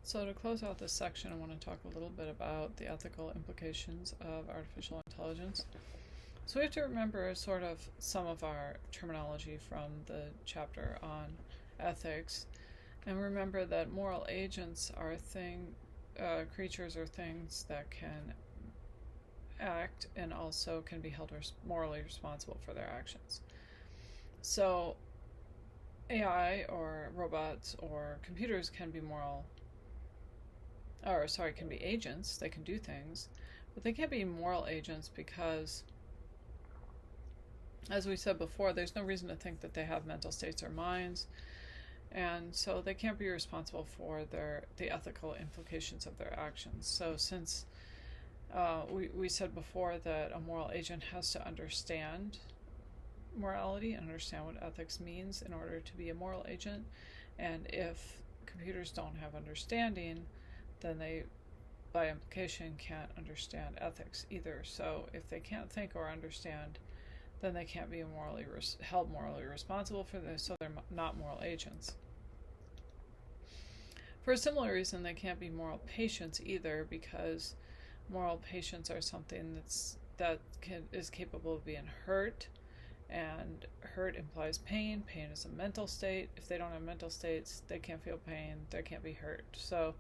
So, to close out this section, I want to talk a little bit about the ethical implications of artificial intelligence. So, we have to remember sort of some of our terminology from the chapter on ethics, and remember that moral agents are creatures or things that can act and also can be held morally responsible for their actions. So, AI or robots or computers can be can be agents. They can do things, but they can't be moral agents because, as we said before, there's no reason to think that they have mental states or minds, and so they can't be responsible for the ethical implications of their actions. So since we said before that a moral agent has to understand morality and understand what ethics means in order to be a moral agent, and if computers don't have understanding, then they, by implication, can't understand ethics either. So if they can't think or understand, then they can't be held morally responsible for this, so they're not moral agents. For a similar reason, they can't be moral patients either, because moral patients are something that is capable of being hurt, and hurt implies pain. Pain is a mental state. If they don't have mental states, they can't feel pain, they can't be hurt. So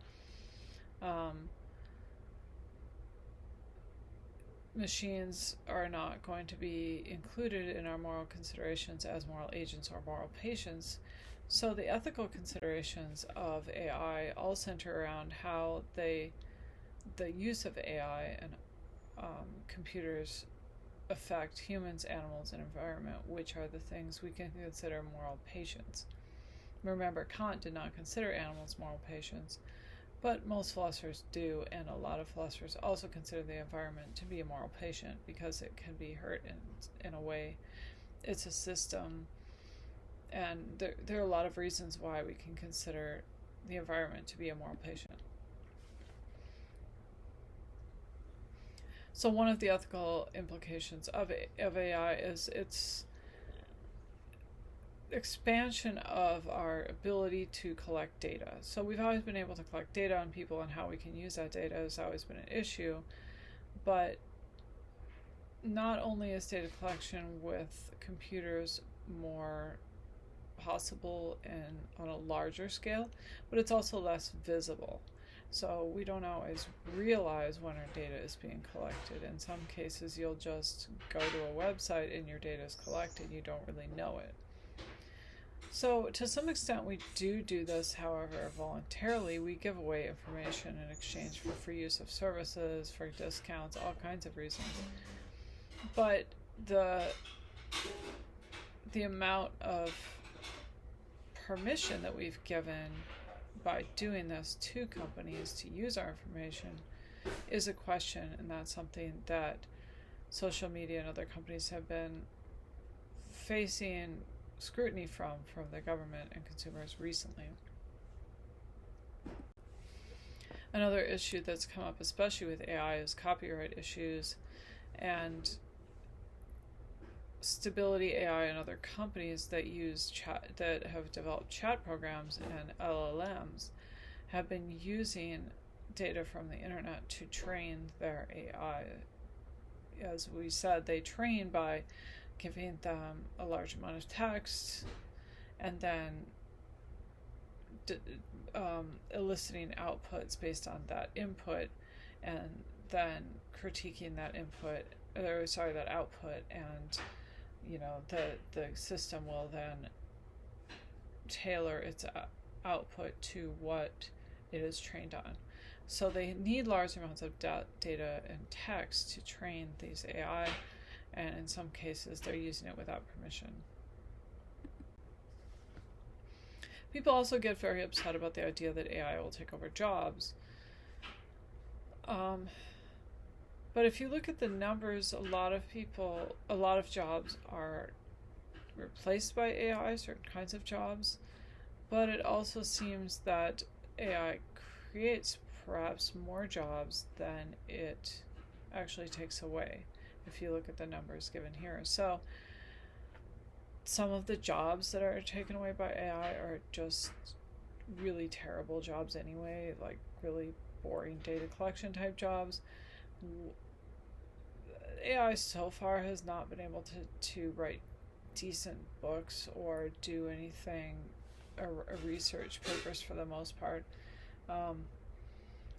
machines are not going to be included in our moral considerations as moral agents or moral patients. So the ethical considerations of AI all center around how the use of AI and computers affect humans, animals, and environment, which are the things we can consider moral patients. Remember, Kant did not consider animals moral patients, but most philosophers do, and a lot of philosophers also consider the environment to be a moral patient because it can be hurt in a way. It's a system, and there are a lot of reasons why we can consider the environment to be a moral patient. So one of the ethical implications of AI is its expansion of our ability to collect data. So we've always been able to collect data on people, and how we can use that data has always been an issue. But not only is data collection with computers more possible and on a larger scale, but it's also less visible. So we don't always realize when our data is being collected. In some cases, you'll just go to a website and your data is collected. You don't really know it. So to some extent, we do this, however, voluntarily. We give away information in exchange for free use of services, for discounts, all kinds of reasons. But the amount of permission that we've given by doing this to companies to use our information is a question, and that's something that social media and other companies have been facing scrutiny from the government and consumers recently. Another issue that's come up, especially with AI, is copyright issues, and Stability AI and other companies that have developed chat programs and LLMs have been using data from the internet to train their AI. As we said, they train by giving them a large amount of text and then eliciting outputs based on that input, and then critiquing that output, and the system will then tailor its output to what it is trained on. So they need large amounts of data and text to train these AI, and in some cases they're using it without permission. People also get very upset about the idea that AI will take over jobs. But if you look at the numbers, a lot of jobs are replaced by AI, certain kinds of jobs, but it also seems that AI creates perhaps more jobs than it actually takes away, if you look at the numbers given here. So some of the jobs that are taken away by AI are just really terrible jobs anyway, like really boring data collection type jobs. AI so far has not been able to write decent books or do anything, or research papers for the most part. Um,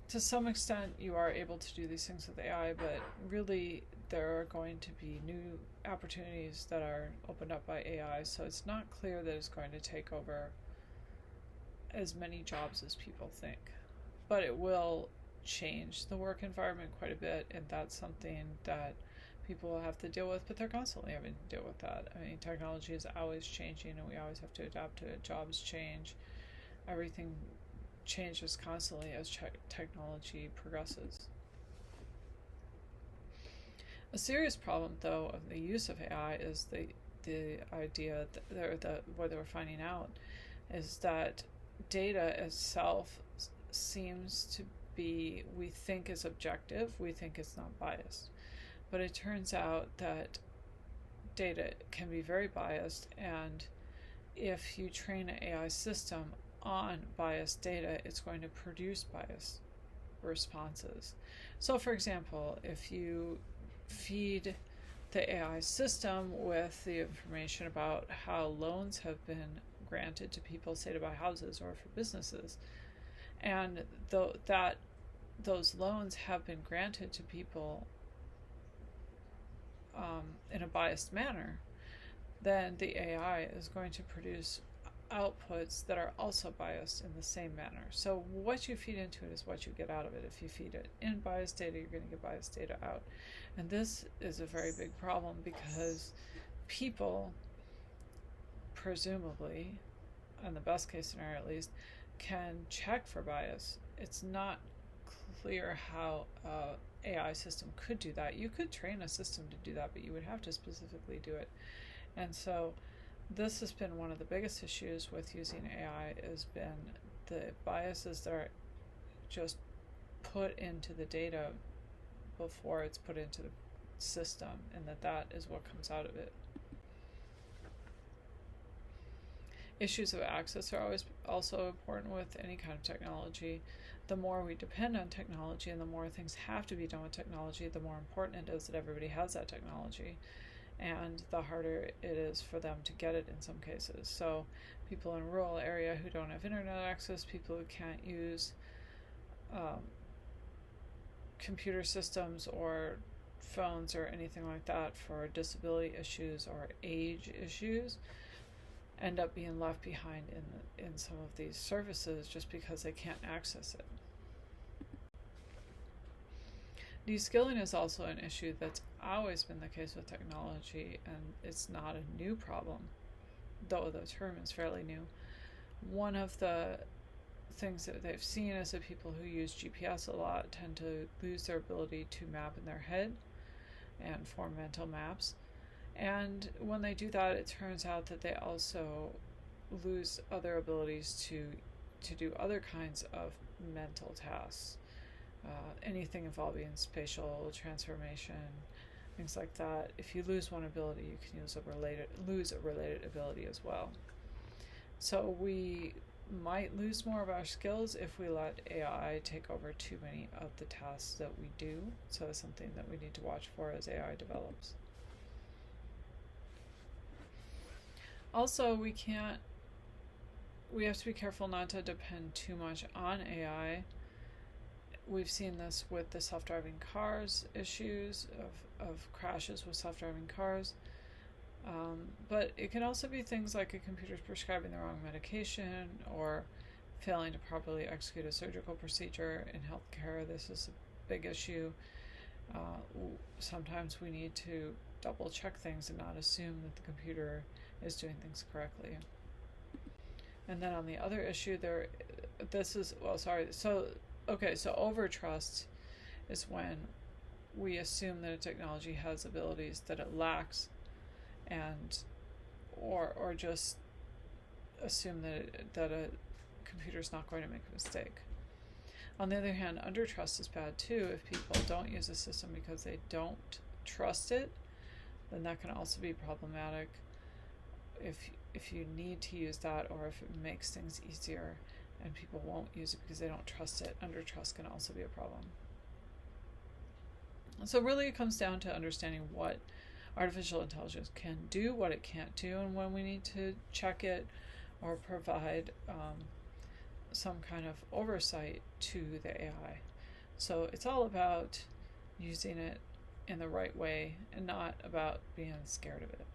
to some extent, you are able to do these things with AI, but really there are going to be new opportunities that are opened up by AI, so it's not clear that it's going to take over as many jobs as people think. But it will change the work environment quite a bit, and that's something that people will have to deal with, but they're constantly having to deal with that. I mean, technology is always changing, and we always have to adapt to it. Jobs change, everything changes constantly as technology progresses. A serious problem, though, of the use of AI is the idea that what they were finding out is that data itself seems to be, we think is objective, we think it's not biased. But it turns out that data can be very biased, and if you train an AI system on biased data, it's going to produce biased responses. So, for example, if you feed the AI system with the information about how loans have been granted to people, say to buy houses or for businesses, and those loans have been granted to people in a biased manner, then the AI is going to produce outputs that are also biased in the same manner. So what you feed into it is what you get out of it. If you feed it in biased data, you're going to get biased data out. And this is a very big problem because people, presumably, in the best case scenario at least, can check for bias. It's not clear how AI system could do that. You could train a system to do that, but you would have to specifically do it. And so this has been one of the biggest issues with using AI, has been the biases that are just put into the data before it's put into the system, and that is what comes out of it. Issues of access are always also important with any kind of technology. The more we depend on technology and the more things have to be done with technology, the more important it is that everybody has that technology, and the harder it is for them to get it in some cases. So people in a rural area who don't have internet access, people who can't use computer systems or phones or anything like that for disability issues or age issues, end up being left behind in some of these services just because they can't access it. De-skilling is also an issue that's always been the case with technology, and it's not a new problem, though the term is fairly new. One of the things that they've seen is that people who use GPS a lot tend to lose their ability to map in their head and form mental maps. And when they do that, it turns out that they also lose other abilities to do other kinds of mental tasks. Anything involving spatial transformation, things like that. If you lose one ability, you can lose a related ability as well. So we might lose more of our skills if we let AI take over too many of the tasks that we do. So it's something that we need to watch for as AI develops. Also, we have to be careful not to depend too much on AI. We've seen this with the self-driving cars issues of crashes with self-driving cars. But it can also be things like a computer's prescribing the wrong medication or failing to properly execute a surgical procedure in healthcare. This is a big issue. Sometimes we need to double check things and not assume that the computer is doing things correctly. And then on the other issue, so overtrust is when we assume that a technology has abilities that it lacks, and or just assume that a computer's not going to make a mistake. On the other hand, undertrust is bad too. If people don't use a system because they don't trust it, then that can also be problematic. If you need to use that, or if it makes things easier and people won't use it because they don't trust it. Under trust can also be a problem. So really it comes down to understanding what artificial intelligence can do, what it can't do, and when we need to check it or provide some kind of oversight to the AI. So it's all about using it in the right way and not about being scared of it.